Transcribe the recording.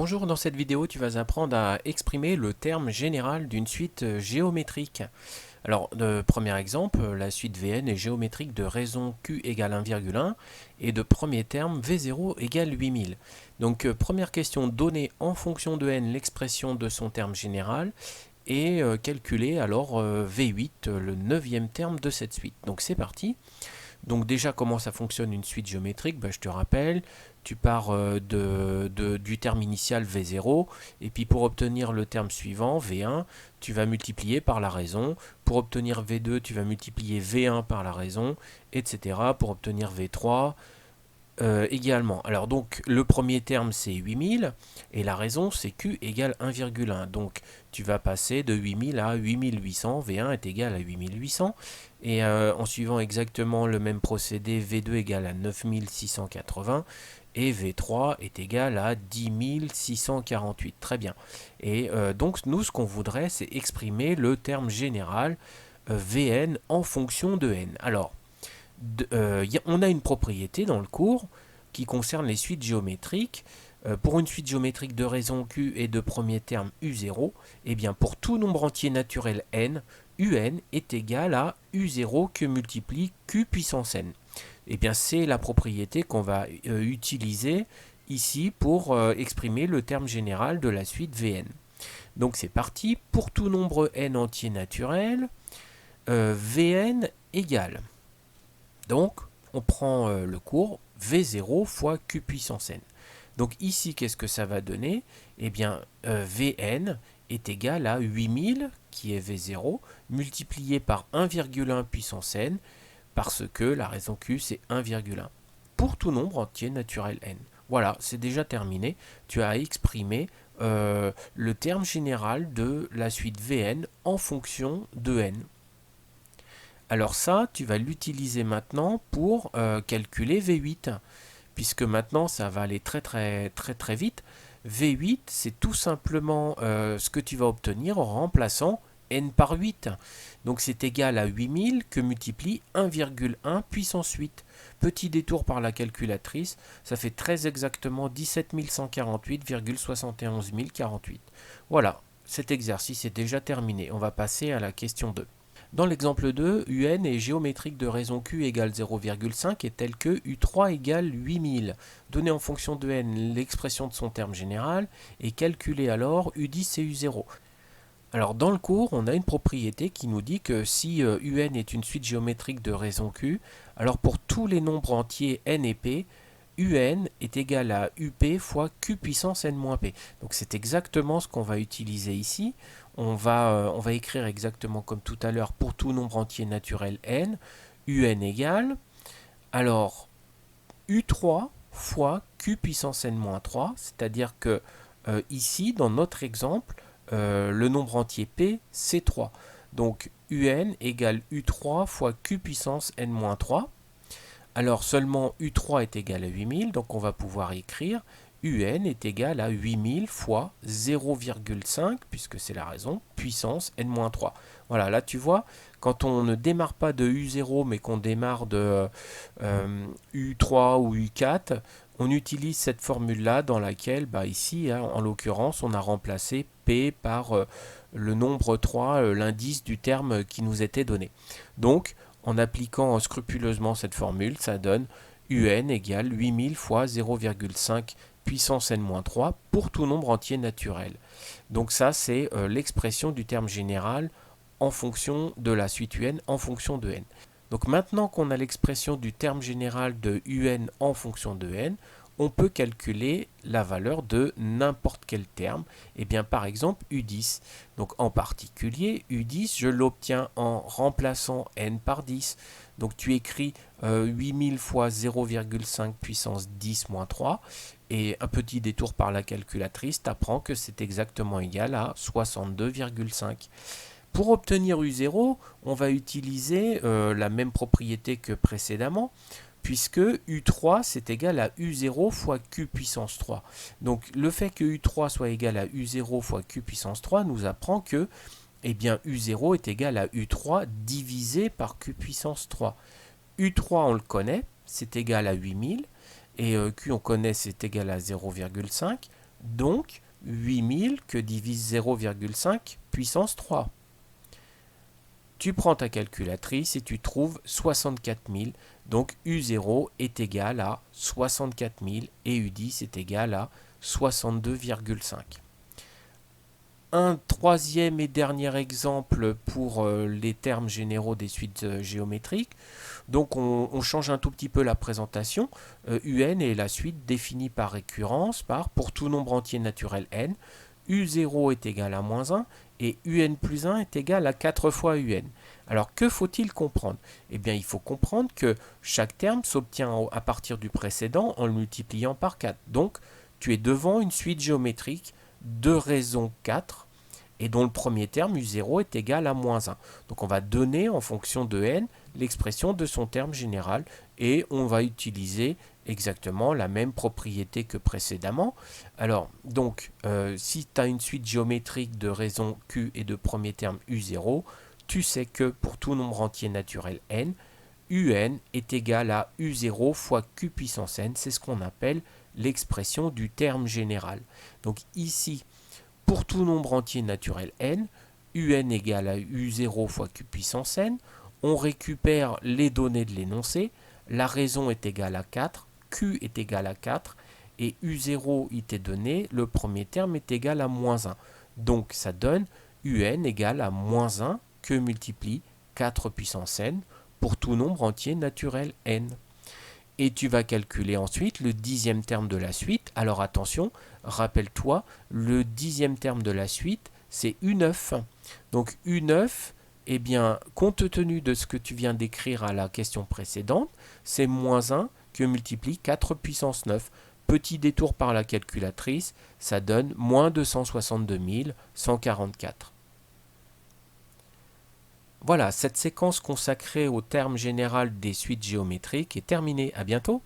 Bonjour, dans cette vidéo, tu vas apprendre à exprimer le terme général d'une suite géométrique. Alors, de premier exemple, la suite Vn est géométrique de raison Q égale 1,1 et de premier terme V0 égale 8000. Donc, première question, donner en fonction de n l'expression de son terme général et calculer alors V8, le neuvième terme de cette suite. Donc, c'est parti. Donc déjà, comment ça fonctionne une suite géométrique? Je te rappelle, tu pars du terme initial V0, et puis pour obtenir le terme suivant, V1, tu vas multiplier par la raison. Pour obtenir V2, tu vas multiplier V1 par la raison, etc. Pour obtenir V3, également. Alors donc le premier terme c'est 8000 et la raison c'est Q égale 1,1. Donc tu vas passer de 8000 à 8800, V1 est égal à 8800 et en suivant exactement le même procédé, V2 égale à 9680 et V3 est égal à 10648. Très bien. Et donc nous ce qu'on voudrait c'est exprimer le terme général Vn en fonction de n. Alors on a une propriété dans le cours qui concerne les suites géométriques. Pour une suite géométrique de raison Q et de premier terme U0, eh bien pour tout nombre entier naturel n, Un est égal à U0 que multiplie Q puissance n. Eh bien c'est la propriété qu'on va utiliser ici pour exprimer le terme général de la suite Vn. Donc c'est parti, pour tout nombre n entier naturel, Vn égale. Donc, on prend le cours V0 fois Q puissance n. Donc ici, qu'est-ce que ça va donner? Eh bien, Vn est égal à 8000, qui est V0, multiplié par 1,1 puissance n, parce que la raison Q, c'est 1,1. Pour tout nombre entier naturel n. Voilà, c'est déjà terminé. Tu as exprimé le terme général de la suite Vn en fonction de n. Alors ça, tu vas l'utiliser maintenant pour calculer V8, puisque maintenant ça va aller très vite. V8, c'est tout simplement ce que tu vas obtenir en remplaçant n par 8. Donc c'est égal à 8000 que multiplie 1,1 puissance 8. Petit détour par la calculatrice, ça fait très exactement 17 148,71 048. Voilà, cet exercice est déjà terminé. On va passer à la question 2. Dans l'exemple 2, Un est géométrique de raison Q égale 0,5 est tel que U3 égale 8000. Donner en fonction de n l'expression de son terme général et calculer alors U10 et U0. Alors dans le cours, on a une propriété qui nous dit que si Un est une suite géométrique de raison Q, alors pour tous les nombres entiers n et p, Un est égal à Up fois Q puissance n-p. Donc c'est exactement ce qu'on va utiliser ici. On va écrire exactement comme tout à l'heure pour tout nombre entier naturel n, Un égale, alors U3 fois Q puissance n-3, c'est-à-dire que ici, dans notre exemple, le nombre entier P, c'est 3. Donc Un égale U3 fois Q puissance n-3. Alors seulement U3 est égal à 8000, donc on va pouvoir écrire Un est égal à 8000 fois 0,5, puisque c'est la raison, puissance n-3. Voilà, là tu vois, quand on ne démarre pas de U0, mais qu'on démarre de U3 ou U4, on utilise cette formule-là dans laquelle, ici, en l'occurrence, on a remplacé P par le nombre 3, l'indice du terme qui nous était donné. Donc, en appliquant scrupuleusement cette formule, ça donne Un égale 8000 fois 0,5 puissance n-3 pour tout nombre entier naturel. Donc ça, c'est l'expression du terme général en fonction de la suite Un en fonction de n. Donc maintenant qu'on a l'expression du terme général de Un en fonction de n, on peut calculer la valeur de n'importe quel terme, et bien par exemple U10. Donc en particulier, U10, je l'obtiens en remplaçant n par 10. Donc tu écris 8000 fois 0,5 puissance 10 moins 3, et un petit détour par la calculatrice t'apprend que c'est exactement égal à 62,5. Pour obtenir U0, on va utiliser la même propriété que précédemment, puisque U3 c'est égal à U0 fois Q puissance 3. Donc le fait que U3 soit égal à U0 fois Q puissance 3 nous apprend que U0 est égal à U3 divisé par Q puissance 3. U3 on le connaît, c'est égal à 8000, et Q on connaît c'est égal à 0,5. Donc 8000 que divise 0,5 puissance 3. Tu prends ta calculatrice et tu trouves 64 000. Donc U0 est égal à 64 000 et U10 est égal à 62,5. Un troisième et dernier exemple pour les termes généraux des suites géométriques. Donc on change un tout petit peu la présentation. UN est la suite définie par récurrence par pour tout nombre entier naturel n. U0 est égal à moins 1 et UN plus 1 est égal à 4 fois UN. Alors que faut-il comprendre? Eh bien il faut comprendre que chaque terme s'obtient à partir du précédent en le multipliant par 4. Donc tu es devant une suite géométrique de raison 4 et dont le premier terme U0 est égal à moins 1. Donc on va donner en fonction de n l'expression de son terme général et on va utiliser exactement la même propriété que précédemment. Alors donc si tu as une suite géométrique de raison Q et de premier terme U0, tu sais que pour tout nombre entier naturel n, UN est égal à U0 fois Q puissance n, c'est ce qu'on appelle l'expression du terme général. Donc ici, pour tout nombre entier naturel n, UN égale à U0 fois Q puissance n, on récupère les données de l'énoncé, la raison est égale à 4, Q est égal à 4, et U0 il est donné, le premier terme est égal à moins 1. Donc ça donne UN égale à moins 1 que multiplie 4 puissance n pour tout nombre entier naturel n. Et tu vas calculer ensuite le dixième terme de la suite. Alors attention, rappelle-toi, le dixième terme de la suite, c'est U9. Donc U9, eh bien, compte tenu de ce que tu viens d'écrire à la question précédente, c'est moins 1 que multiplie 4 puissance 9. Petit détour par la calculatrice, ça donne moins 262 144. Voilà, cette séquence consacrée au terme général des suites géométriques est terminée. À bientôt.